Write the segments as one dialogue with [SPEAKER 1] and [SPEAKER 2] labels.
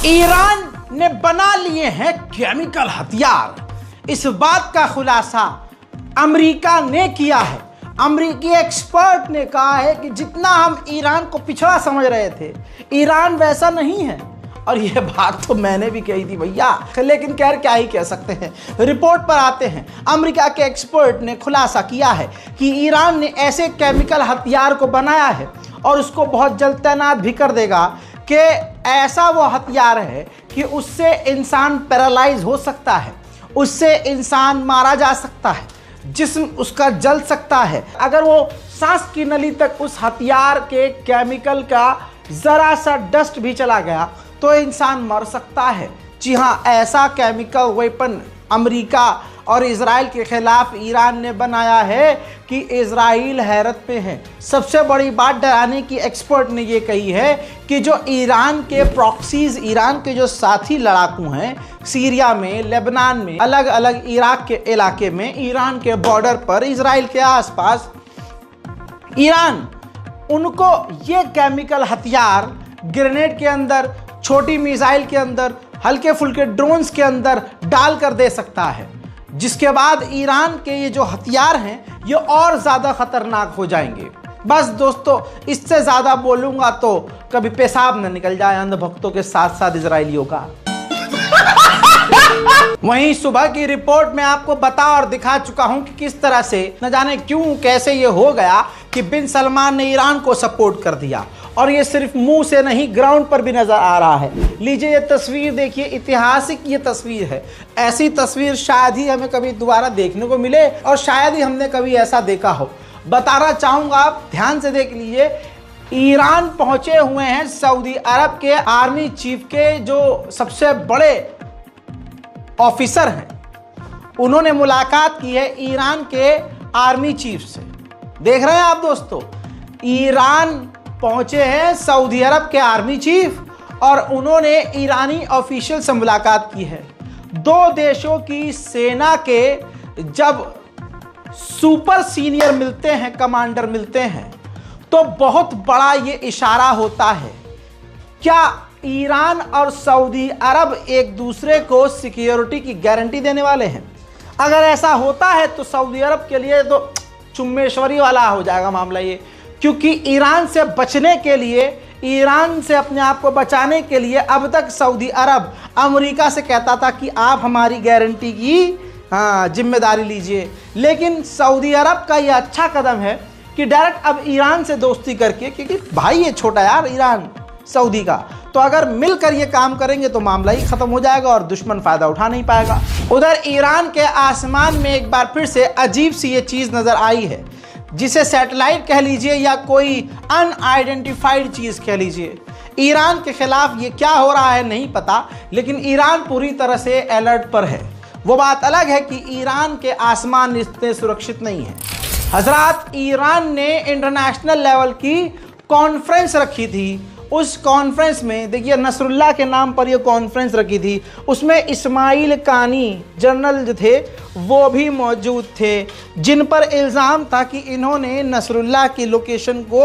[SPEAKER 1] Iran ने बना लिए हैं केमिकल हथियार। इस बात का खुलासा अमेरिका ने किया है। अमेरिकी एक्सपर्ट ने कहा है कि जितना हम ईरान को पिछड़ा समझ रहे थे, ईरान वैसा नहीं है। और यह बात तो मैंने भी कही थी भैया, लेकिन खैर क्या ही कह सकते हैं। रिपोर्ट पर आते हैं। अमेरिका के एक्सपर्ट ने खुलासा किया है कि ईरान ने ऐसे केमिकल हथियार को बनाया है और उसको बहुत जल्द तैनात भी कर देगा कि ऐसा वो हथियार है कि उससे इंसान पैरालाइज हो सकता है, उससे इंसान मारा जा सकता है, जिस्म उसका जल सकता है। अगर वो सांस की नली तक उस हथियार के केमिकल का जरा सा डस्ट भी चला गया तो इंसान मर सकता है। जी हाँ, ऐसा केमिकल वेपन अमेरिका और इजराइल के खिलाफ ईरान ने बनाया है कि इजराइल हैरत पे है। सबसे बड़ी बात डराने की एक्सपर्ट ने ये कही है कि जो ईरान के प्रॉक्सीज, ईरान के जो साथी लड़ाकू हैं सीरिया में, लेबनान में, अलग अलग इराक के इलाके में, ईरान के बॉर्डर पर, इजराइल के आसपास, ईरान उनको ये केमिकल हथियार ग्रेनेड के अंदर, छोटी मिसाइल के अंदर, हल्के फुल्के ड्रोन्स के अंदर डाल कर दे सकता है, जिसके बाद ईरान के ये जो हथियार हैं ये और ज़्यादा खतरनाक हो जाएंगे। बस दोस्तों, इससे ज़्यादा बोलूँगा तो कभी पेशाब न निकल जाए अंधभक्तों के साथ साथ इजरायलियों का। वहीं सुबह की रिपोर्ट में आपको बता और दिखा चुका हूं कि किस तरह से, न जाने क्यों कैसे ये हो गया कि बिन सलमान ने ईरान को सपोर्ट कर दिया। और ये सिर्फ मुंह से नहीं, ग्राउंड पर भी नजर आ रहा है। लीजिए ये तस्वीर देखिए, ऐतिहासिक ये तस्वीर है। ऐसी तस्वीर शायद ही हमें कभी दोबारा देखने को मिले और शायद ही हमने कभी ऐसा देखा हो। बताना चाहूंगा, आप ध्यान से देख लीजिए। ईरान पहुंचे हुए हैं सऊदी अरब के आर्मी चीफ के जो सबसे बड़े ऑफिसर हैं, उन्होंने मुलाकात की है ईरान के आर्मी चीफ से। देख रहे हैं आप दोस्तों, ईरान पहुंचे हैं सऊदी अरब के आर्मी चीफ और उन्होंने ईरानी ऑफिशियल से मुलाकात की है। दो देशों की सेना के जब सुपर सीनियर मिलते हैं, कमांडर मिलते हैं, तो बहुत बड़ा ये इशारा होता है। क्या ईरान और सऊदी अरब एक दूसरे को सिक्योरिटी की गारंटी देने वाले हैं? अगर ऐसा होता है तो सऊदी अरब के लिए तो चुम्मेश्वरी वाला हो जाएगा मामला ये, क्योंकि ईरान से बचने के लिए, ईरान से अपने आप को बचाने के लिए अब तक सऊदी अरब अमेरिका से कहता था कि आप हमारी गारंटी की जिम्मेदारी लीजिए। लेकिन सऊदी अरब का ये अच्छा कदम है कि डायरेक्ट अब ईरान से दोस्ती करके, क्योंकि भाई ये छोटा यार ईरान सऊदी का, तो अगर मिलकर ये काम करेंगे तो मामला ही खत्म हो जाएगा और दुश्मन फायदा उठा नहीं पाएगा। उधर ईरान के आसमान में एक बार फिर से अजीब सी ये चीज नजर आई है, जिसे सैटेलाइट कह लीजिए या कोई अनआइडेंटिफाइड चीज कह लीजिए। ईरान के खिलाफ ये क्या हो रहा है नहीं पता, लेकिन ईरान पूरी तरह से अलर्ट पर है। वो बात अलग है कि ईरान के आसमान इतने सुरक्षित नहीं है। हजरात, ईरान ने इंटरनेशनल लेवल की कॉन्फ्रेंस रखी थी। उस कॉन्फ्रेंस में देखिए, नसरुल्लाह के नाम पर यह कॉन्फ्रेंस रखी थी। उसमें इस्माइल कानी जनरल जो थे वो भी मौजूद थे, जिन पर इल्ज़ाम था कि इन्होंने नसरुल्लाह की लोकेशन को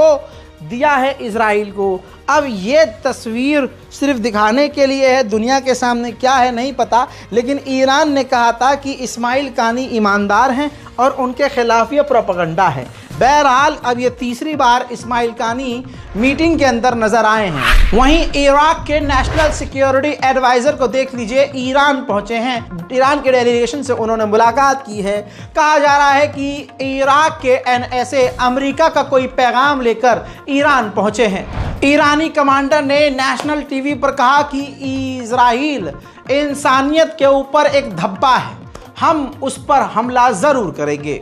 [SPEAKER 1] दिया है इजराइल को। अब ये तस्वीर सिर्फ दिखाने के लिए है, दुनिया के सामने क्या है नहीं पता, लेकिन ईरान ने कहा था कि इस्माइल कानी ईमानदार हैं और उनके खिलाफ ये प्रोपेगेंडा है। बहरहाल अब ये तीसरी बार इस्माइल कानी मीटिंग के अंदर नजर आए हैं। वहीं इराक के नेशनल सिक्योरिटी एडवाइजर को देख लीजिए, ईरान पहुंचे हैं। ईरान के डेलीगेशन से उन्होंने मुलाकात की है। कहा जा रहा है कि इराक के एनएसए अमेरिका का कोई पैगाम लेकर ईरान पहुंचे हैं। ईरानी कमांडर ने नेशनल टीवी पर कहा कि इजराइल इंसानियत के ऊपर एक धब्बा है, हम उस पर हमला जरूर करेंगे।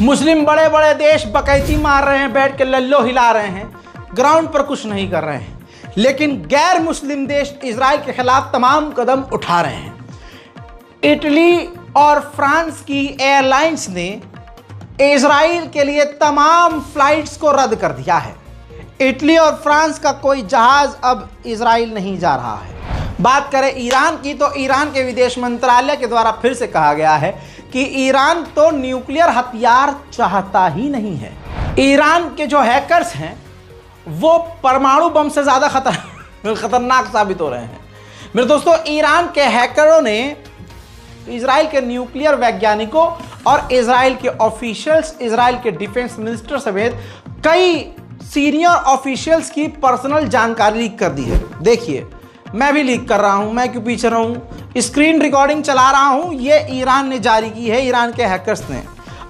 [SPEAKER 1] मुस्लिम बड़े बड़े देश बकैती मार रहे हैं, बैठ के लल्लो हिला रहे हैं, ग्राउंड पर कुछ नहीं कर रहे हैं, लेकिन गैर मुस्लिम देश इजराइल के खिलाफ तमाम कदम उठा रहे हैं। इटली और फ्रांस की एयरलाइंस ने इजराइल के लिए तमाम फ्लाइट्स को रद्द कर दिया है। इटली और फ्रांस का कोई जहाज अब इजराइल नहीं जा रहा है। बात करें ईरान की, तो ईरान के विदेश मंत्रालय के द्वारा फिर से कहा गया है कि ईरान तो न्यूक्लियर हथियार चाहता ही नहीं है। ईरान के जो हैकर्स हैं वो परमाणु बम से ज़्यादा खतरनाक साबित हो रहे हैं। मेरे दोस्तों, ईरान के हैकरों ने इजराइल के न्यूक्लियर वैज्ञानिकों और इजराइल के ऑफिशियल्स, इजराइल के डिफेंस मिनिस्टर समेत कई सीनियर ऑफिशियल्स की पर्सनल जानकारी लीक कर दी है। देखिए, मैं भी लीक कर रहा हूं, मैं क्यों पीछे रहूं, स्क्रीन रिकॉर्डिंग चला रहा हूं, ये ईरान ने जारी की है, ईरान के हैकर्स ने।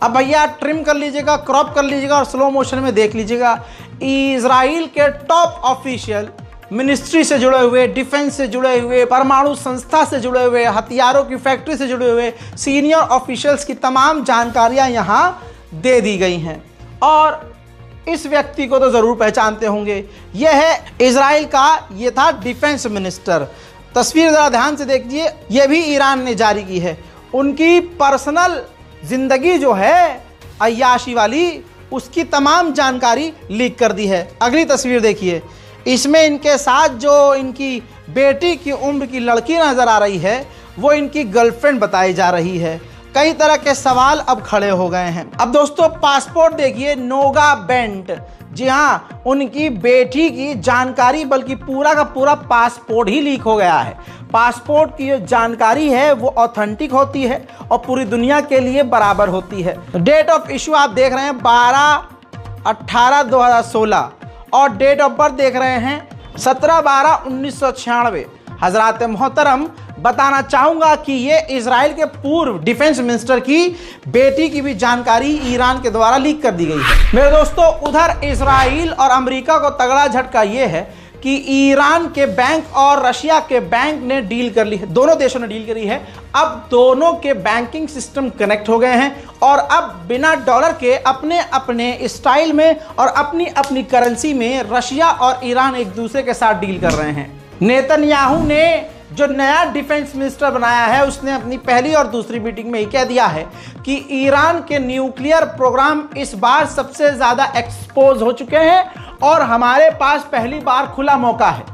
[SPEAKER 1] अब भैया ट्रिम कर लीजिएगा, क्रॉप कर लीजिएगा और स्लो मोशन में देख लीजिएगा। इजराइल के टॉप ऑफिशियल, मिनिस्ट्री से जुड़े हुए, डिफेंस से जुड़े हुए, परमाणु संस्था से जुड़े हुए, हथियारों की फैक्ट्री से जुड़े हुए सीनियर ऑफिशियल्स की तमाम जानकारियां यहां दे दी गई हैं। और इस व्यक्ति को तो ज़रूर पहचानते होंगे, यह है इजराइल का, ये था डिफेंस मिनिस्टर। तस्वीर ज़रा ध्यान से देखिए, यह भी ईरान ने जारी की है। उनकी पर्सनल ज़िंदगी जो है अय्याशी वाली, उसकी तमाम जानकारी लीक कर दी है। अगली तस्वीर देखिए, इसमें इनके साथ जो इनकी बेटी की उम्र की लड़की नज़र आ रही है वो इनकी गर्लफ्रेंड बताई जा रही है। कई तरह के सवाल अब खड़े हो गए हैं। अब दोस्तों पासपोर्ट देखिए, नोगा बेंट, जी हाँ, उनकी बेटी की जानकारी, बल्कि पूरा का पूरा पासपोर्ट ही लीक हो गया है। पासपोर्ट की जो जानकारी है वो ऑथेंटिक होती है और पूरी दुनिया के लिए बराबर होती है। डेट ऑफ इशू आप देख रहे हैं 12/18/2016 और डेट ऑफ बर्थ देख रहे हैं 17/12/1996। हजरात मोहतरम, बताना चाहूँगा कि ये इजराइल के पूर्व डिफेंस मिनिस्टर की बेटी की भी जानकारी ईरान के द्वारा लीक कर दी गई है। मेरे दोस्तों, उधर इजराइल और अमेरिका को तगड़ा झटका ये है कि ईरान के बैंक और रशिया के बैंक ने डील कर ली है, दोनों देशों ने डील करी है। अब दोनों के बैंकिंग सिस्टम कनेक्ट हो गए हैं और अब बिना डॉलर के अपने अपने स्टाइल में और अपनी अपनी करेंसी में रशिया और ईरान एक दूसरे के साथ डील कर रहे हैं। नेतन्याहू ने जो नया डिफेंस मिनिस्टर बनाया है, उसने अपनी पहली और दूसरी मीटिंग में ये कह दिया है कि ईरान के न्यूक्लियर प्रोग्राम इस बार सबसे ज़्यादा एक्सपोज हो चुके हैं और हमारे पास पहली बार खुला मौका है।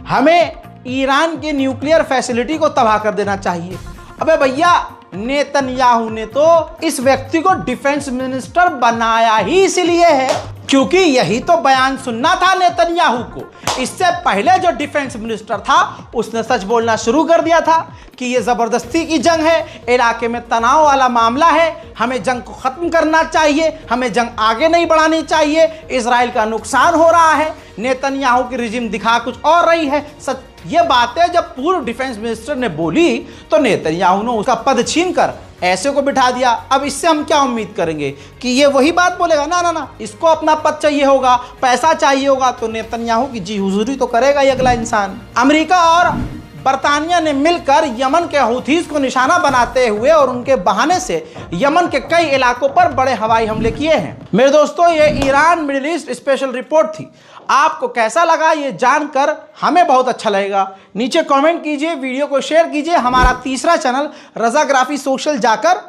[SPEAKER 1] हमें ईरान की न्यूक्लियर फैसिलिटी को तबाह कर देना चाहिए। अबे भैया, नेतन्याहू ने तो इस व्यक्ति को डिफेंस मिनिस्टर बनाया ही इसलिए है क्योंकि यही तो बयान सुनना था नेतन्याहू को। इससे पहले जो डिफेंस मिनिस्टर था उसने सच बोलना शुरू कर दिया था कि ये ज़बरदस्ती की जंग है, इलाके में तनाव वाला मामला है, हमें जंग को ख़त्म करना चाहिए, हमें जंग आगे नहीं बढ़ानी चाहिए, इजराइल का नुकसान हो रहा है। नेतन्याहू की रिजिम दिखा कुछ और रही है। सच ये बातें जब पूर्व डिफेंस मिनिस्टर ने बोली तो नेतन्याहू ने उसका पद छीनकर ऐसे को बिठा दिया। अब इससे हम क्या उम्मीद करेंगे कि ये वही बात बोलेगा? ना ना ना, इसको अपना पद चाहिए होगा, पैसा चाहिए होगा, तो नेतन्याहू की जी हुजूरी तो करेगा ही अगला इंसान। अमेरिका और बरतानिया ने मिलकर यमन के हूथीज को निशाना बनाते हुए और उनके बहाने से यमन के कई इलाकों पर बड़े हवाई हमले किए हैं। मेरे दोस्तों, ये Iran middle east special report थी। आपको कैसा लगा ये जानकर? हमें बहुत अच्छा लगेगा। नीचे कमेंट कीजिए, वीडियो को शेयर कीजिए। हमारा तीसरा चैनल रज़ाग्राफी सोशल जाकर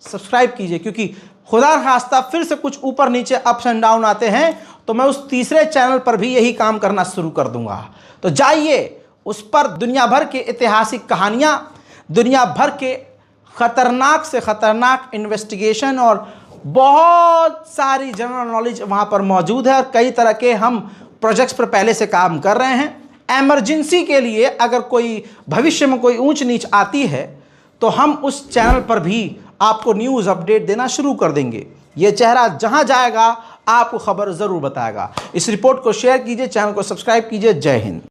[SPEAKER 1] सब्सक्राइब कीजिए, क्योंकि खुदा खास्ता फिर से कुछ ऊपर नीचे अप्स एंड डाउन आते हैं तो मैं उस तीसरे चैनल पर भी यही काम करना शुरू कर दूंगा। तो जाइए, उस पर दुनिया भर की ऐतिहासिक कहानियाँ, दुनिया भर के ख़तरनाक से ख़तरनाक इन्वेस्टिगेशन और बहुत सारी जनरल नॉलेज वहाँ पर मौजूद है। और कई तरह के हम प्रोजेक्ट्स पर पहले से काम कर रहे हैं। एमरजेंसी के लिए अगर कोई भविष्य में कोई ऊंच नीच आती है तो हम उस चैनल पर भी आपको न्यूज़ अपडेट देना शुरू कर देंगे। ये चेहरा जहाँ जाएगा आपको खबर ज़रूर बताएगा। इस रिपोर्ट को शेयर कीजिए, चैनल को सब्सक्राइब कीजिए। जय हिंद।